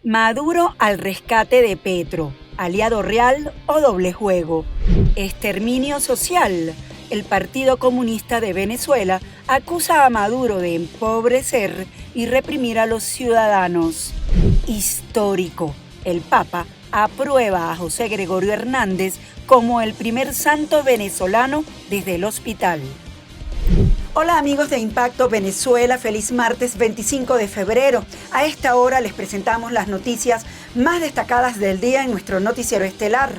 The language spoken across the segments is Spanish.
Maduro al rescate de Petro, aliado real o doble juego. Exterminio social. El Partido Comunista de Venezuela acusa a Maduro de empobrecer y reprimir a los ciudadanos. Histórico. El Papa aprueba a José Gregorio Hernández como el primer santo venezolano desde el hospital. Hola amigos de Impacto Venezuela, feliz martes 25 de febrero. A esta hora les presentamos las noticias más destacadas del día en nuestro noticiero estelar.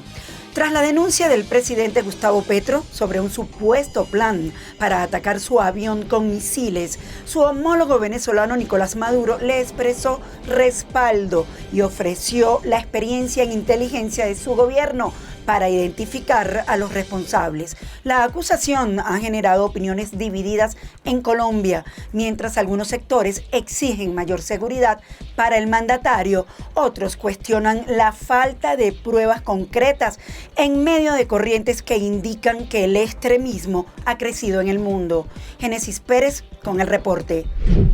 Tras la denuncia del presidente Gustavo Petro sobre un supuesto plan para atacar su avión con misiles, su homólogo venezolano Nicolás Maduro le expresó respaldo y ofreció la experiencia en inteligencia de su gobierno para identificar a los responsables. La acusación ha generado opiniones divididas en Colombia, mientras algunos sectores exigen mayor seguridad para el mandatario, otros cuestionan la falta de pruebas concretas en medio de corrientes que indican que el extremismo ha crecido en el mundo. Génesis Pérez con el reporte.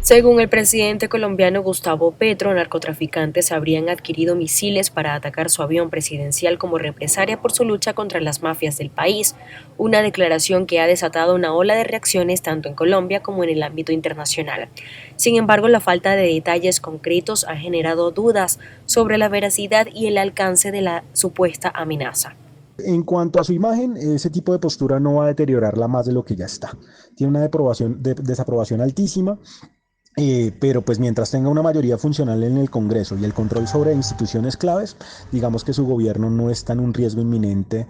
Según el presidente colombiano Gustavo Petro, narcotraficantes habrían adquirido misiles para atacar su avión presidencial como represalia por su lucha contra las mafias del país, una declaración que ha desatado una ola de reacciones tanto en Colombia como en el ámbito internacional. Sin embargo, la falta de detalles concretos ha generado dudas sobre la veracidad y el alcance de la supuesta amenaza. En cuanto a su imagen, ese tipo de postura no va a deteriorarla más de lo que ya está. Tiene una desaprobación altísima, pero pues mientras tenga una mayoría funcional en el Congreso y el control sobre instituciones claves, digamos que su gobierno no está en un riesgo inminente,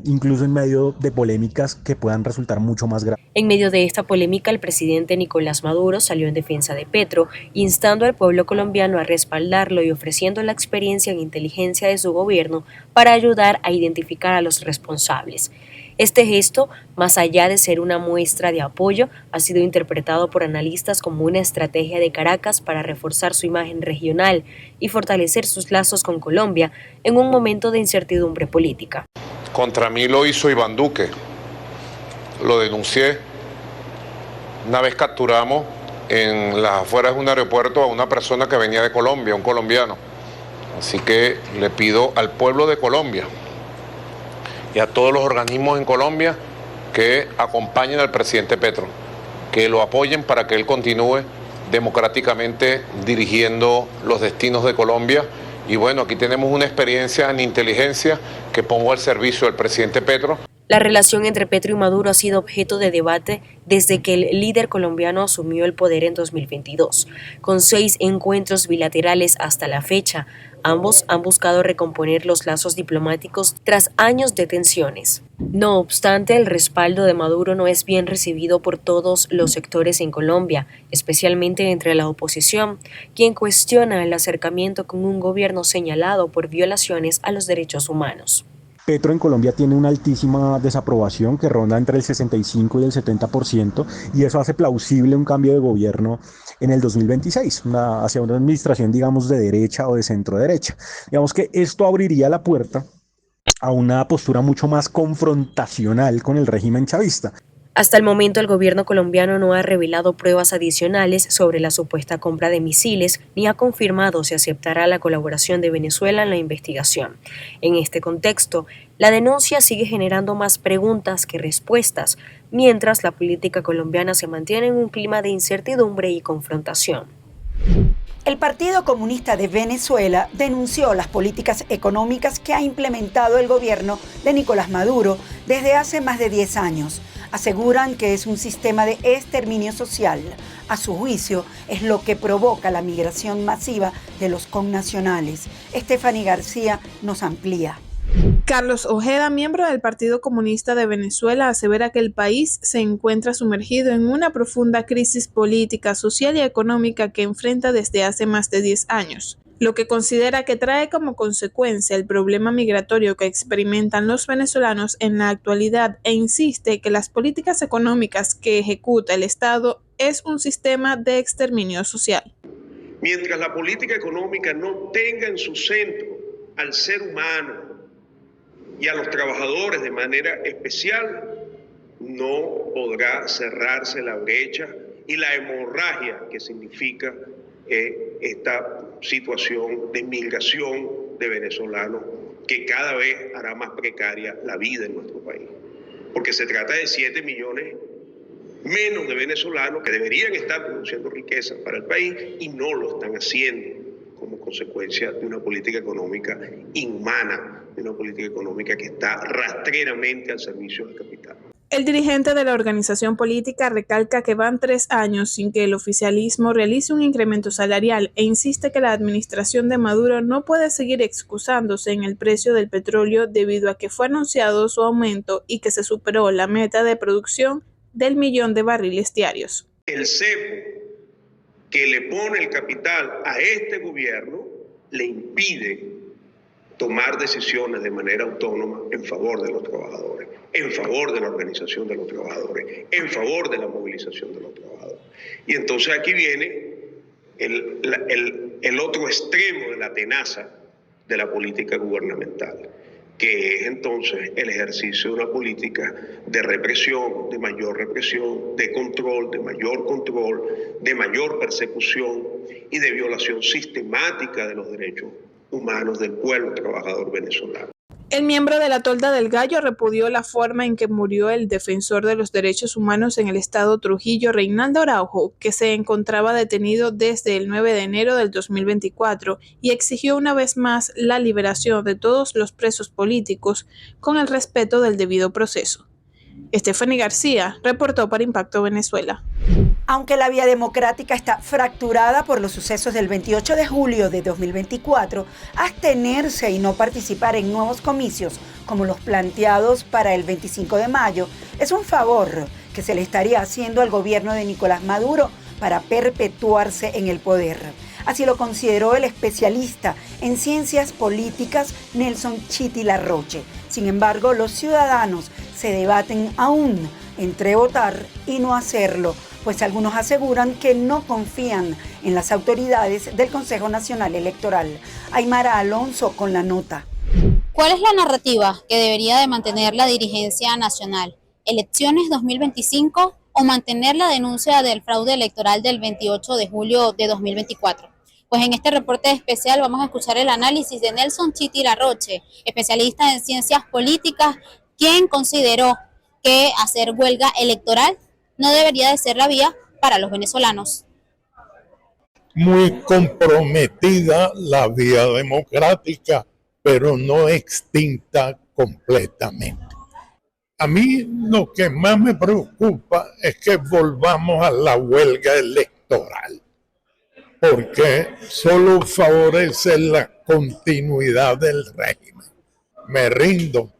incluso en medio de polémicas que puedan resultar mucho más graves. En medio de esta polémica, el presidente Nicolás Maduro salió en defensa de Petro, instando al pueblo colombiano a respaldarlo y ofreciendo la experiencia en inteligencia de su gobierno para ayudar a identificar a los responsables. Este gesto, más allá de ser una muestra de apoyo, ha sido interpretado por analistas como una estrategia de Caracas para reforzar su imagen regional y fortalecer sus lazos con Colombia en un momento de incertidumbre política. Contra mí lo hizo Iván Duque, lo denuncié. Una vez capturamos en las afueras de un aeropuerto a una persona que venía de Colombia, un colombiano. Así que le pido al pueblo de Colombia y a todos los organismos en Colombia que acompañen al presidente Petro, que lo apoyen para que él continúe democráticamente dirigiendo los destinos de Colombia. Y bueno, aquí tenemos una experiencia en inteligencia que pongo al servicio del presidente Petro. La relación entre Petro y Maduro ha sido objeto de debate desde que el líder colombiano asumió el poder en 2022, con 6 encuentros bilaterales hasta la fecha. Ambos han buscado recomponer los lazos diplomáticos tras años de tensiones. No obstante, el respaldo de Maduro no es bien recibido por todos los sectores en Colombia, especialmente entre la oposición, quien cuestiona el acercamiento con un gobierno señalado por violaciones a los derechos humanos. Petro en Colombia tiene una altísima desaprobación que ronda entre el 65 y el 70%, y eso hace plausible un cambio de gobierno en el 2026, hacia una administración, digamos, de derecha o de centro derecha. Digamos que esto abriría la puerta a una postura mucho más confrontacional con el régimen chavista. Hasta el momento, el gobierno colombiano no ha revelado pruebas adicionales sobre la supuesta compra de misiles ni ha confirmado si aceptará la colaboración de Venezuela en la investigación. En este contexto, la denuncia sigue generando más preguntas que respuestas, mientras la política colombiana se mantiene en un clima de incertidumbre y confrontación. El Partido Comunista de Venezuela denunció las políticas económicas que ha implementado el gobierno de Nicolás Maduro desde hace más de 10 años. Aseguran que es un sistema de exterminio social. A su juicio, es lo que provoca la migración masiva de los connacionales. Estefanía García nos amplía. Carlos Ojeda, miembro del Partido Comunista de Venezuela, asevera que el país se encuentra sumergido en una profunda crisis política, social y económica que enfrenta desde hace más de 10 años, lo que considera que trae como consecuencia el problema migratorio que experimentan los venezolanos en la actualidad, e insiste que las políticas económicas que ejecuta el Estado es un sistema de exterminio social. Mientras la política económica no tenga en su centro al ser humano y a los trabajadores de manera especial, no podrá cerrarse la brecha y la hemorragia que significa esta situación de migración de venezolanos que cada vez hará más precaria la vida en nuestro país. Porque se trata de 7 millones menos de venezolanos que deberían estar produciendo riqueza para el país y no lo están haciendo como consecuencia de una política económica inhumana, de una política económica que está rastreramente al servicio del capital. El dirigente de la organización política recalca que van 3 años sin que el oficialismo realice un incremento salarial e insiste que la administración de Maduro no puede seguir excusándose en el precio del petróleo debido a que fue anunciado su aumento y que se superó la meta de producción del 1.000.000 de barriles diarios. El cepo que le pone el capital a este gobierno le impide tomar decisiones de manera autónoma en favor de los trabajadores, en favor de la organización de los trabajadores, en favor de la movilización de los trabajadores. Y entonces aquí viene el otro extremo de la tenaza de la política gubernamental, que es entonces el ejercicio de una política de represión, de mayor represión, de control, de mayor persecución y de violación sistemática de los derechos humanos del pueblo trabajador venezolano. El miembro de la Tolda del Gallo repudió la forma en que murió el defensor de los derechos humanos en el estado Trujillo, Reinaldo Araujo, que se encontraba detenido desde el 9 de enero del 2024 y exigió una vez más la liberación de todos los presos políticos con el respeto del debido proceso. Stephanie García reportó para Impacto Venezuela. Aunque la vía democrática está fracturada por los sucesos del 28 de julio de 2024, abstenerse y no participar en nuevos comicios como los planteados para el 25 de mayo es un favor que se le estaría haciendo al gobierno de Nicolás Maduro para perpetuarse en el poder. Así lo consideró el especialista en ciencias políticas Nelson Chiti Larroche. Sin embargo, los ciudadanos se debaten aún entre votar y no hacerlo, pues algunos aseguran que no confían en las autoridades del Consejo Nacional Electoral. Aymara Alonso con la nota. ¿Cuál es la narrativa que debería de mantener la dirigencia nacional? ¿Elecciones 2025 o mantener la denuncia del fraude electoral del 28 de julio de 2024? Pues en este reporte especial vamos a escuchar el análisis de Nelson Chiti Larroche, especialista en ciencias políticas, quien consideró que hacer huelga electoral no debería de ser la vía para los venezolanos. Muy comprometida la vía democrática, pero no extinta completamente. A mí lo que más me preocupa es que volvamos a la huelga electoral, porque solo favorece la continuidad del régimen. Me rindo,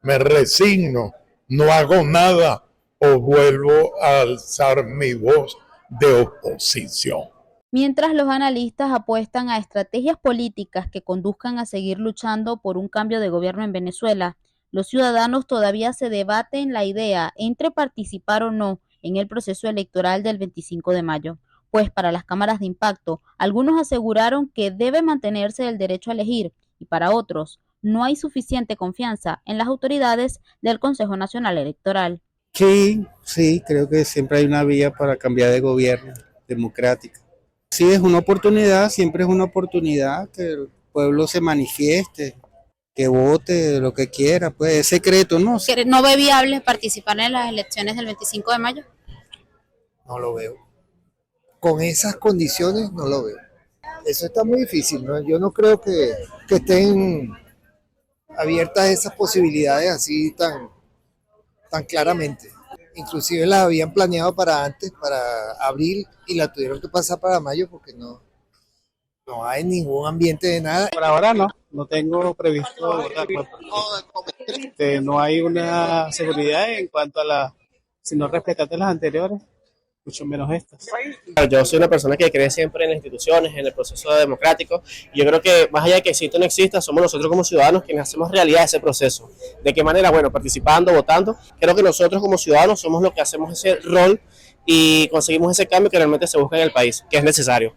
me resigno, no hago nada o vuelvo a alzar mi voz de oposición. Mientras los analistas apuestan a estrategias políticas que conduzcan a seguir luchando por un cambio de gobierno en Venezuela, los ciudadanos todavía se debaten la idea entre participar o no en el proceso electoral del 25 de mayo. Pues para las cámaras de impacto, algunos aseguraron que debe mantenerse el derecho a elegir y para otros no hay suficiente confianza en las autoridades del Consejo Nacional Electoral. Sí, creo que siempre hay una vía para cambiar de gobierno democrática. Sí, es una oportunidad, siempre es una oportunidad que el pueblo se manifieste, que vote lo que quiera, pues es secreto, ¿no? ¿No ve viable participar en las elecciones del 25 de mayo? No lo veo. Con esas condiciones no lo veo. Eso está muy difícil, ¿no? Yo no creo que estén abiertas esas posibilidades así tan claramente. Inclusive las habían planeado para antes, para abril, y la tuvieron que pasar para mayo porque no hay ningún ambiente de nada. Por ahora no tengo previsto votar. No hay una seguridad en cuanto a si no respetaste las anteriores, mucho menos estas. Yo soy una persona que cree siempre en las instituciones, en el proceso democrático, y yo creo que más allá de que exista o no exista, somos nosotros como ciudadanos quienes hacemos realidad ese proceso. ¿De qué manera? Bueno, participando, votando. Creo que nosotros como ciudadanos somos los que hacemos ese rol y conseguimos ese cambio que realmente se busca en el país, que es necesario.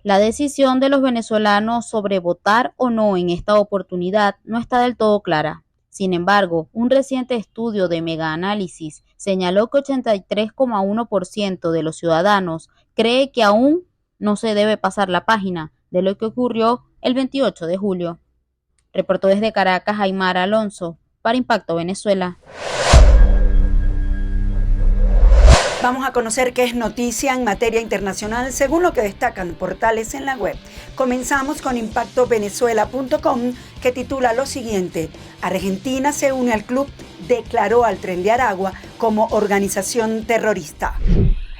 La decisión de los venezolanos sobre votar o no en esta oportunidad no está del todo clara. Sin embargo, un reciente estudio de Megaanálisis señaló que 83,1% de los ciudadanos cree que aún no se debe pasar la página de lo que ocurrió el 28 de julio. Reportó desde Caracas Aymara Alonso para Impacto Venezuela. Vamos a conocer qué es noticia en materia internacional según lo que destacan portales en la web. Comenzamos con impactovenezuela.com, que titula lo siguiente: Argentina se une al club, declaró al Tren de Aragua como organización terrorista.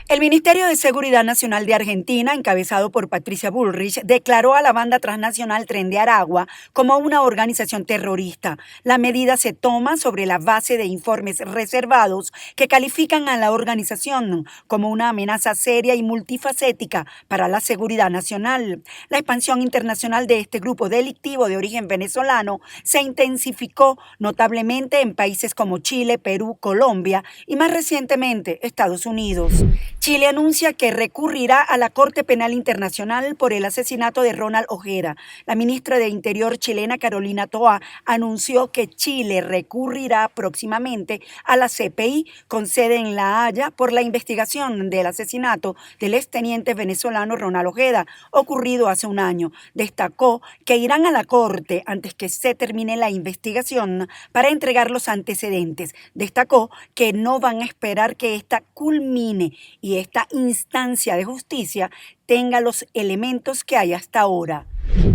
El Ministerio de Seguridad Nacional de Argentina, encabezado por Patricia Bullrich, declaró a la banda transnacional Tren de Aragua como una organización terrorista. La medida se toma sobre la base de informes reservados que califican a la organización como una amenaza seria y multifacética para la seguridad nacional. La expansión internacional de este grupo delictivo de origen venezolano se intensificó notablemente en países como Chile, Perú, Colombia y más recientemente Estados Unidos. Chile anuncia que recurrirá a la Corte Penal Internacional por el asesinato de Ronald Ojeda. La ministra de Interior chilena, Carolina Toá, anunció que Chile recurrirá próximamente a la CPI, con sede en La Haya, por la investigación del asesinato del exteniente venezolano Ronald Ojeda, ocurrido hace un año. Destacó que irán a la Corte antes que se termine la investigación para entregar los antecedentes. Destacó que no van a esperar que esta culmine y esta instancia de justicia tenga los elementos que hay hasta ahora.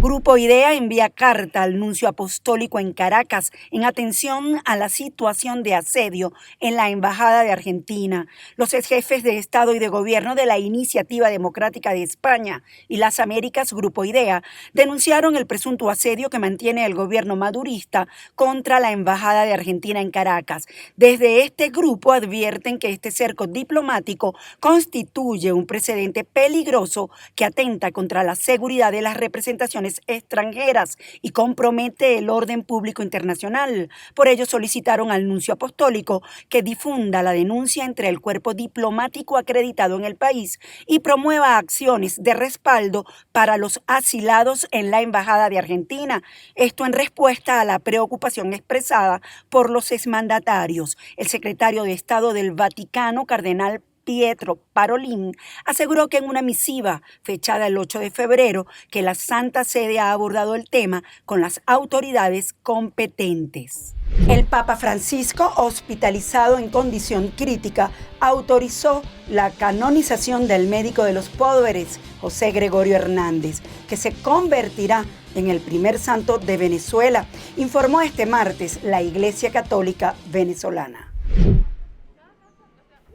Grupo IDEA envía carta al nuncio apostólico en Caracas en atención a la situación de asedio en la Embajada de Argentina. Los jefes de Estado y de Gobierno de la Iniciativa Democrática de España y las Américas, Grupo IDEA, denunciaron el presunto asedio que mantiene el gobierno madurista contra la Embajada de Argentina en Caracas. Desde este grupo advierten que este cerco diplomático constituye un precedente peligroso que atenta contra la seguridad de las representaciones extranjeras y compromete el orden público internacional. Por ello solicitaron al nuncio apostólico que difunda la denuncia entre el cuerpo diplomático acreditado en el país y promueva acciones de respaldo para los asilados en la Embajada de Argentina. Esto en respuesta a la preocupación expresada por los exmandatarios. El secretario de Estado del Vaticano, cardenal Pietro Parolin, aseguró que en una misiva fechada el 8 de febrero que la Santa Sede ha abordado el tema con las autoridades competentes. El Papa Francisco, hospitalizado en condición crítica, autorizó la canonización del médico de los pobres, José Gregorio Hernández, que se convertirá en el primer santo de Venezuela, informó este martes la Iglesia Católica Venezolana.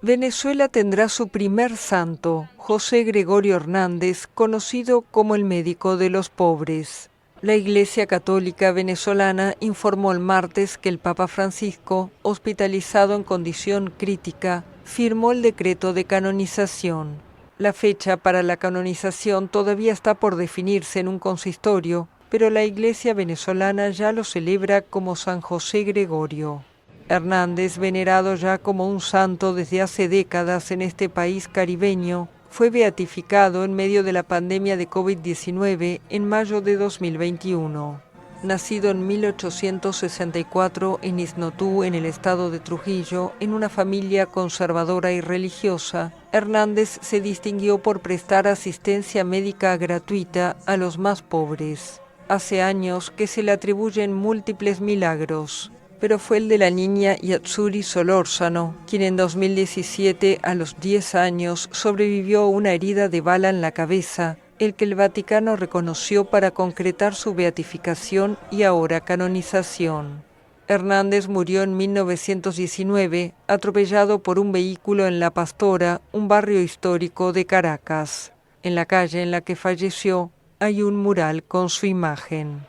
Venezuela tendrá su primer santo, José Gregorio Hernández, conocido como el médico de los pobres. La Iglesia Católica Venezolana informó el martes que el Papa Francisco, hospitalizado en condición crítica, firmó el decreto de canonización. La fecha para la canonización todavía está por definirse en un consistorio, pero la Iglesia venezolana ya lo celebra como San José Gregorio. Hernández, venerado ya como un santo desde hace décadas en este país caribeño, fue beatificado en medio de la pandemia de COVID-19 en mayo de 2021. Nacido en 1864 en Isnotú, en el estado de Trujillo, en una familia conservadora y religiosa, Hernández se distinguió por prestar asistencia médica gratuita a los más pobres. Hace años que se le atribuyen múltiples milagros, pero fue el de la niña Yatsuri Solórzano, quien en 2017, a los 10 años, sobrevivió a una herida de bala en la cabeza, el que el Vaticano reconoció para concretar su beatificación y ahora canonización. Hernández murió en 1919, atropellado por un vehículo en La Pastora, un barrio histórico de Caracas. En la calle en la que falleció hay un mural con su imagen.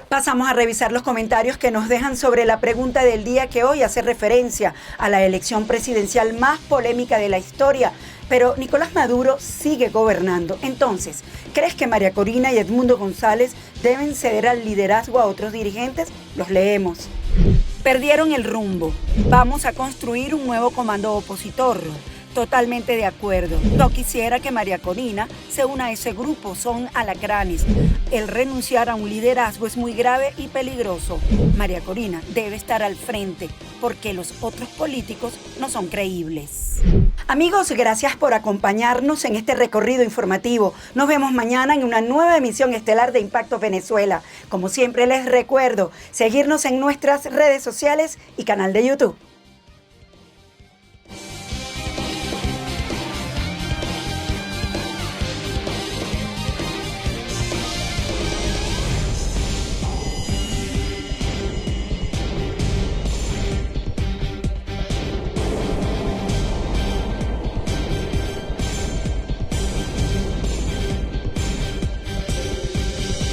Pasamos a revisar los comentarios que nos dejan sobre la pregunta del día, que hoy hace referencia a la elección presidencial más polémica de la historia. Pero Nicolás Maduro sigue gobernando. Entonces, ¿crees que María Corina y Edmundo González deben ceder al liderazgo a otros dirigentes? Los leemos. Perdieron el rumbo. Vamos a construir un nuevo comando opositor. Totalmente de acuerdo. No quisiera que María Corina se una a ese grupo, son alacranes. El renunciar a un liderazgo es muy grave y peligroso. María Corina debe estar al frente porque los otros políticos no son creíbles. Amigos, gracias por acompañarnos en este recorrido informativo. Nos vemos mañana en una nueva emisión estelar de Impacto Venezuela. Como siempre les recuerdo, seguirnos en nuestras redes sociales y canal de YouTube.